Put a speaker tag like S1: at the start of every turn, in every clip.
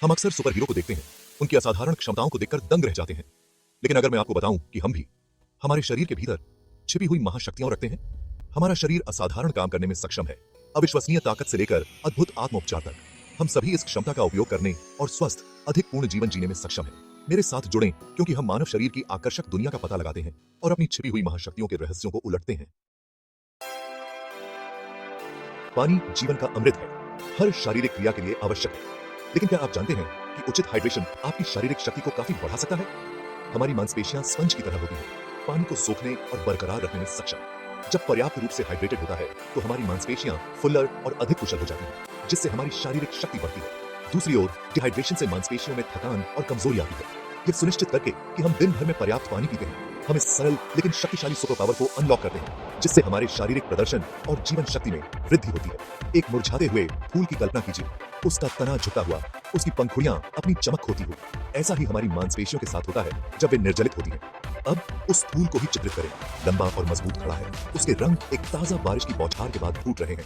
S1: हम अक्सर super hero को देखते हैं, उनकी असाधारण क्षमताओं को देखकर दंग रह जाते हैं। लेकिन अगर मैं आपको बताऊं कि हम भी हमारे शरीर के भीतर छिपी हुई महाशक्तियां रखते हैं। हमारा शरीर असाधारण काम करने में सक्षम है, अविश्वसनीय ताकत से लेकर अद्भुत आत्मोपचार तक। हम सभी इस क्षमता का उपयोग करने और स्वस्थ अधिक पूर्ण जीवन जीने में सक्षम हैं। मेरे साथ जुड़ें, क्योंकि हम मानव शरीर की आकर्षक दुनिया का पता लगाते हैं और अपनी छिपी हुई महाशक्तियों के रहस्यों को उलटते हैं। पानी जीवन का अमृत है, हर शारीरिक क्रिया के लिए आवश्यक है। लेकिन क्या आप जानते हैं कि उचित हाइड्रेशन आपकी शारीरिक शक्ति को काफी बढ़ा सकता है? हमारी मांसपेशियां स्पंज की तरह होती हैं, पानी को सोखने और बरकरार रखने में सक्षम। जब पर्याप्त रूप से हाइड्रेटेड होता है तो हमारी मांसपेशियां फुल्लर और अधिक कुशल हो जाती हैं, जिससे हमारी शारीरिक शक्ति बढ़ती है। दूसरी ओर डिहाइड्रेशन से मांसपेशियों में थकान और कमजोरी आती है। ये सुनिश्चित करके कि हम दिन भर में पर्याप्त पानी पीते हैं, हम इस सरल लेकिन शक्तिशाली सुपर पावर को अनलॉक करते हैं, जिससे हमारे शारीरिक प्रदर्शन और जीवन शक्ति में वृद्धि होती है। एक मुरझाते हुए फूल की कल्पना कीजिए, उसका तना झुका हुआ, उसकी पंखुड़ियां अपनी चमक खोती हुई। ऐसा ही हमारी मांसपेशियों के साथ होता है जब वे निर्जलित होती हैं। अब उस फूल को ही चित्रित करें, लंबा और मजबूत खड़ा है, उसके रंग एक ताजा बारिश की बौछार के बाद फूट रहे हैं।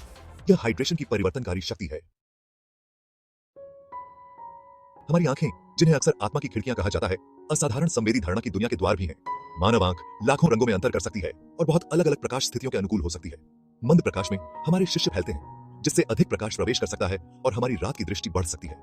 S1: यह हाइड्रेशन की परिवर्तनकारी शक्ति है। हमारी आंखें, जिन्हें अक्सर आत्मा की खिड़कियां कहा जाता है, असाधारण संवेदी धारणा की दुनिया के द्वार भी हैं। मानव आंख लाखों रंगों में अंतर कर सकती है और बहुत अलग अलग प्रकाश स्थितियों के अनुकूल हो सकती है। मंद प्रकाश में हमारे शिश्न फैलते हैं, जिससे अधिक प्रकाश प्रवेश कर सकता है और हमारी रात की दृष्टि बढ़ सकती है।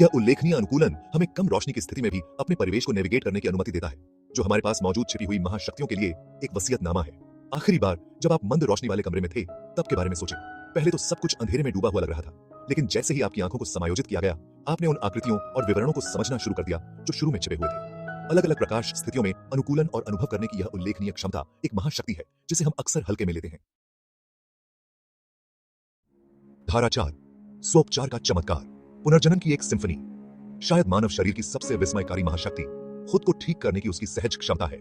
S1: यह उल्लेखनीय अनुकूलन हमें कम रोशनी की स्थिति में भी अपने परिवेश को नेविगेट करने की अनुमति देता है, जो हमारे पास मौजूद छिपी हुई महाशक्तियों के लिए एक वसीयतनामा है। आखिरी बार जब आप मंद रोशनी वाले कमरे में थे, तब के बारे में सोचें। पहले तो सब कुछ अंधेरे में डूबा हुआ लग रहा था, लेकिन जैसे ही आपकी आंखों को समायोजित किया गया, आपने उन आकृतियों और विवरणों को समझना शुरू कर दिया जो शुरू में छिपे हुए थे। अलग अलग प्रकाश स्थितियों में अनुकूलन और अनुभव करने की यह उल्लेखनीय क्षमता एक महाशक्ति है, जिसे हम अक्सर हल्के में लेते हैं। धारा 4, स्वोपचार का चमत्कार, पुनर्जनन की एक सिम्फनी। शायद मानव शरीर की सबसे विस्मयकारी महाशक्ति खुद को ठीक करने की उसकी सहज क्षमता है।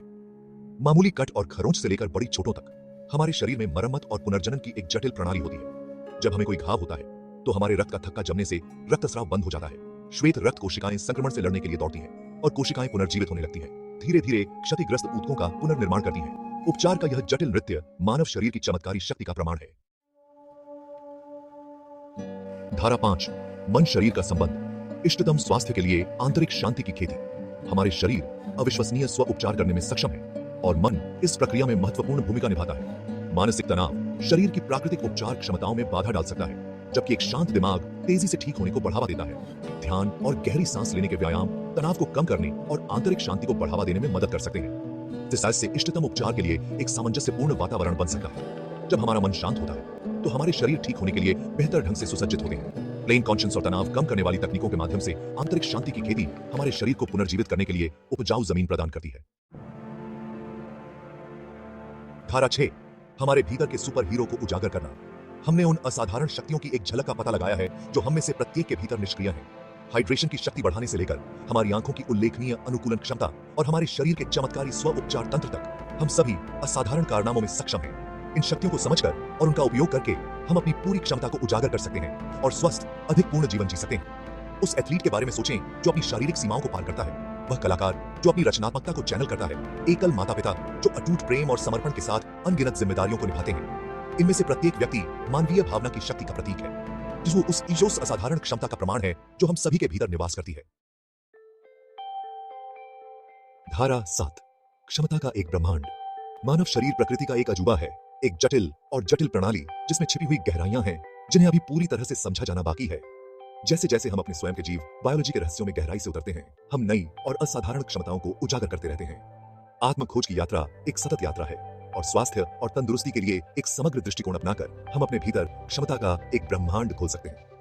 S1: मामूली कट और खरोंच से लेकर बड़ी चोटों तक हमारे शरीर में मरम्मत और पुनर्जनन की एक जटिल प्रणाली होती है। जब हमें कोई घाव होता है तो हमारे रक्त का थक्का जमने से रक्तस्राव बंद हो जाता है। श्वेत रक्त कोशिकाएं संक्रमण से लड़ने के लिए दौड़ती हैं और कोशिकाएं पुनर्जीवित होने लगती हैं। धीरे धीरे क्षतिग्रस्त ऊतकों का पुनर्निर्माण करती हैं। उपचार का यह जटिल नृत्य मानव शरीर की चमत्कारी शक्ति का प्रमाण है। धारा 5, मन शरीर का संबंध, इष्टतम स्वास्थ्य के लिए आंतरिक शांति की खेती। हमारे शरीर अविश्वसनीय स्व उपचार करने में सक्षम है और मन इस प्रक्रिया में महत्वपूर्ण भूमिका निभाता है। मानसिक तनाव शरीर की प्राकृतिक उपचार क्षमताओं में बाधा डाल सकता है, जबकि एक शांत दिमाग तेजी से ठीक होने को बढ़ावा देता है। ध्यान और गहरी सांस लेने के व्यायाम तनाव को कम करने और आंतरिक शांति को बढ़ावा देने में मदद कर सकते हैं। इस से इष्टतम उपचार के लिए एक सामंजस्यपूर्ण वातावरण बन सकता है। जब हमारा मन शांत होता है तो हमारे शरीर ठीक होने के लिए बेहतर ढंग से सुसज्जित होते हैं। प्लेन कॉन्शियस और तनाव कम करने वाली तकनीकों के माध्यम से आंतरिक शांति की खेती हमारे शरीर को पुनर्जीवित करने के लिए उपजाऊ जमीन प्रदान करती है। धारा 6, हमारे भीतर के सुपर हीरो को उजागर करना। हमने उन असाधारण शक्तियों की एक झलक का पता लगाया है जो हम में से प्रत्येक के भीतर निष्क्रिय हैं। हाइड्रेशन की शक्ति बढ़ाने से लेकर हमारी आंखों की उल्लेखनीय अनुकूलन क्षमता और हमारे शरीर के चमत्कारी स्व उपचार तंत्र तक, हम सभी असाधारण कारनामों में सक्षम हैं। इन शक्तियों को समझकर और उनका उपयोग करके हम अपनी पूरी क्षमता को उजागर कर सकते हैं और स्वस्थ अधिक पूर्ण जीवन जी सकते हैं। उस एथलीट के बारे में सोचें जो अपनी शारीरिक सीमाओं को पार करता है, वह कलाकार जो अपनी रचनात्मकता को चैनल करता है, एकल माता पिता जो अटूट प्रेम और समर्पण के साथ अनगिनत जिम्मेदारियों को निभाते हैं। इनमें से प्रत्येक व्यक्ति मानवीय भावना की शक्ति का प्रतीक है, जो उस ईशोस असाधारण क्षमता का प्रमाण है जो हम सभी के भीतर निवास करती है। धारा 7, क्षमता का एक ब्रह्मांड। मानव शरीर प्रकृति का एक अजूबा है, एक जटिल और जटिल प्रणाली जिसमें छिपी हुई गहराइयां हैं जिन्हें अभी पूरी तरह से समझा जाना बाकी है। जैसे जैसे हम अपने स्वयं के जीव बायोलॉजी के रहस्यों में गहराई से उतरते हैं, हम नई और असाधारण क्षमताओं को उजागर करते रहते हैं। आत्म खोज की यात्रा एक सतत यात्रा है और स्वास्थ्य और तंदुरुस्ती के लिए एक समग्र दृष्टिकोण अपनाकर हम अपने भीतर क्षमता का एक ब्रह्मांड खोल सकते हैं।